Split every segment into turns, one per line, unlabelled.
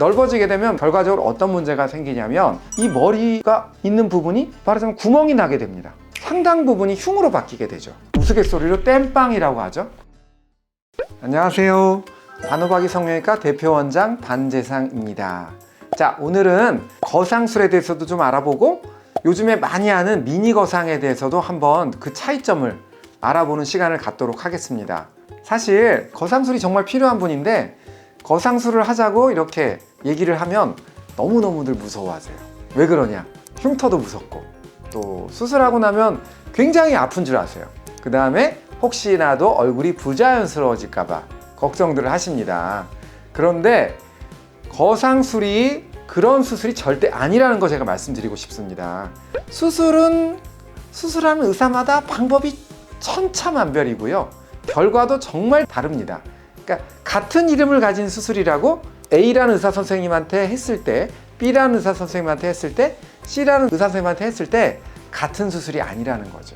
넓어지게 되면 결과적으로 어떤 문제가 생기냐면 이 머리가 있는 부분이 말하자면 구멍이 나게 됩니다. 상당 부분이 흉으로 바뀌게 되죠. 우스갯소리로 땜빵이라고 하죠. 안녕하세요. 반호박이 성형외과 대표원장 반재상입니다. 자, 오늘은 거상술에 대해서도 좀 알아보고 요즘에 많이 하는 미니 거상에 대해서도 한번 그 차이점을 알아보는 시간을 갖도록 하겠습니다. 사실 거상술이 정말 필요한 분인데 거상술을 하자고 이렇게 얘기를 하면 너무너무들 무서워하세요. 왜 그러냐? 흉터도 무섭고 또 수술하고 나면 굉장히 아픈 줄 아세요. 그 다음에 혹시라도 얼굴이 부자연스러워질까봐 걱정들을 하십니다. 그런데 거상술이 그런 수술이 절대 아니라는 거 제가 말씀드리고 싶습니다. 수술은 수술하는 의사마다 방법이 천차만별이고요. 결과도 정말 다릅니다. 그러니까 같은 이름을 가진 수술이라고 A라는 의사 선생님한테 했을 때, B라는 의사 선생님한테 했을 때, C라는 의사 선생님한테 했을 때 같은 수술이 아니라는 거죠.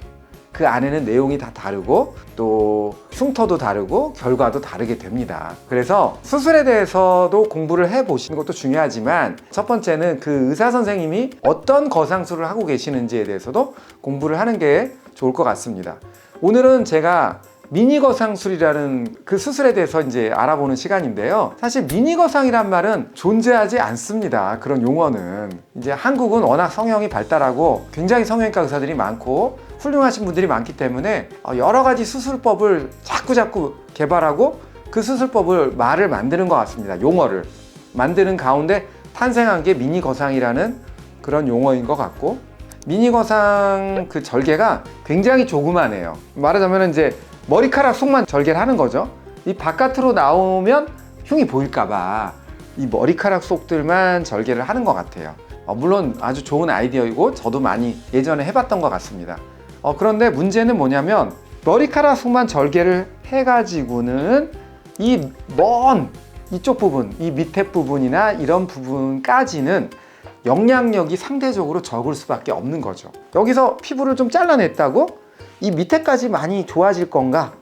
그 안에는 내용이 다 다르고 또 흉터도 다르고 결과도 다르게 됩니다. 그래서 수술에 대해서도 공부를 해보시는 것도 중요하지만 첫 번째는 그 의사 선생님이 어떤 거상술을 하고 계시는지에 대해서도 공부를 하는 게 좋을 것 같습니다. 오늘은 제가 미니 거상술이라는 그 수술에 대해서 이제 알아보는 시간인데요. 사실 미니 거상이란 말은 존재하지 않습니다. 그런 용어는. 이제 한국은 워낙 성형이 발달하고 굉장히 성형외과 의사들이 많고 훌륭하신 분들이 많기 때문에 여러 가지 수술법을 자꾸 개발하고 그 수술법을 말을 만드는 것 같습니다. 용어를 만드는 가운데 탄생한 게 미니 거상이라는 그런 용어인 것 같고, 미니 거상 그 절개가 굉장히 조그마해요. 말하자면 이제 머리카락 속만 절개를 하는 거죠. 이 바깥으로 나오면 흉이 보일까봐 이 머리카락 속들만 절개를 하는 것 같아요. 물론 아주 좋은 아이디어이고 저도 많이 예전에 해봤던 것 같습니다. 그런데 문제는 뭐냐면 머리카락 속만 절개를 해가지고는 이 먼 이쪽 부분, 이 밑에 부분이나 이런 부분까지는 영향력이 상대적으로 적을 수밖에 없는 거죠. 여기서 피부를 좀 잘라냈다고 이 밑에까지 많이 좋아질 건가?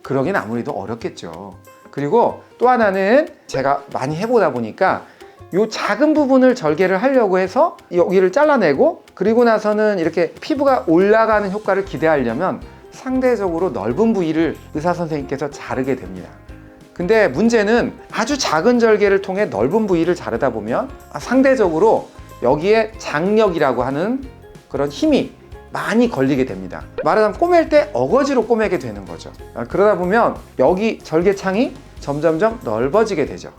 그러긴 아무래도 어렵겠죠. 그리고 또 하나는 제가 많이 해보다 보니까 이 작은 부분을 절개를 하려고 해서 여기를 잘라내고 그리고 나서는 이렇게 피부가 올라가는 효과를 기대하려면 상대적으로 넓은 부위를 의사 선생님께서 자르게 됩니다. 근데 문제는 아주 작은 절개를 통해 넓은 부위를 자르다 보면 상대적으로 여기에 장력이라고 하는 그런 힘이 많이 걸리게 됩니다. 말하자면 꼬맬 때 어거지로 꼬매게 되는 거죠. 그러다 보면 여기 절개창이 점점점 넓어지게 되죠.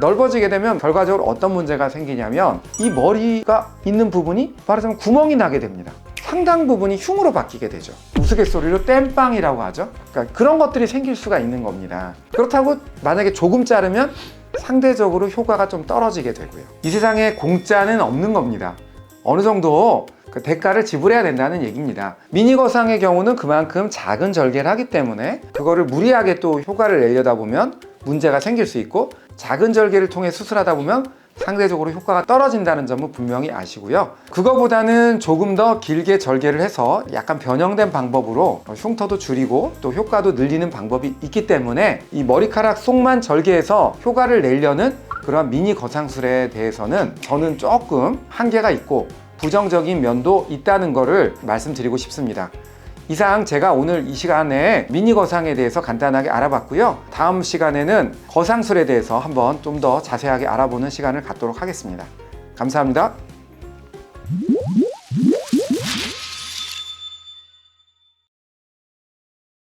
넓어지게 되면 결과적으로 어떤 문제가 생기냐면 이 머리가 있는 부분이 말하자면 구멍이 나게 됩니다. 상당 부분이 흉으로 바뀌게 되죠. 우스갯소리로 땜빵이라고 하죠. 그러니까 그런 것들이 생길 수가 있는 겁니다. 그렇다고 만약에 조금 자르면 상대적으로 효과가 좀 떨어지게 되고요. 이 세상에 공짜는 없는 겁니다. 어느 정도 그 대가를 지불해야 된다는 얘기입니다. 미니 거상의 경우는 그만큼 작은 절개를 하기 때문에 그거를 무리하게 또 효과를 내려다 보면 문제가 생길 수 있고, 작은 절개를 통해 수술하다 보면 상대적으로 효과가 떨어진다는 점은 분명히 아시고요. 그거보다는 조금 더 길게 절개를 해서 약간 변형된 방법으로 흉터도 줄이고 또 효과도 늘리는 방법이 있기 때문에 이 머리카락 속만 절개해서 효과를 내려는 그런 미니 거상술에 대해서는 저는 조금 한계가 있고 부정적인 면도 있다는 것을 말씀드리고 싶습니다. 이상 제가 오늘 이 시간에 미니 거상에 대해서 간단하게 알아봤고요. 다음 시간에는 거상술에 대해서 한번 좀 더 자세하게 알아보는 시간을 갖도록 하겠습니다. 감사합니다.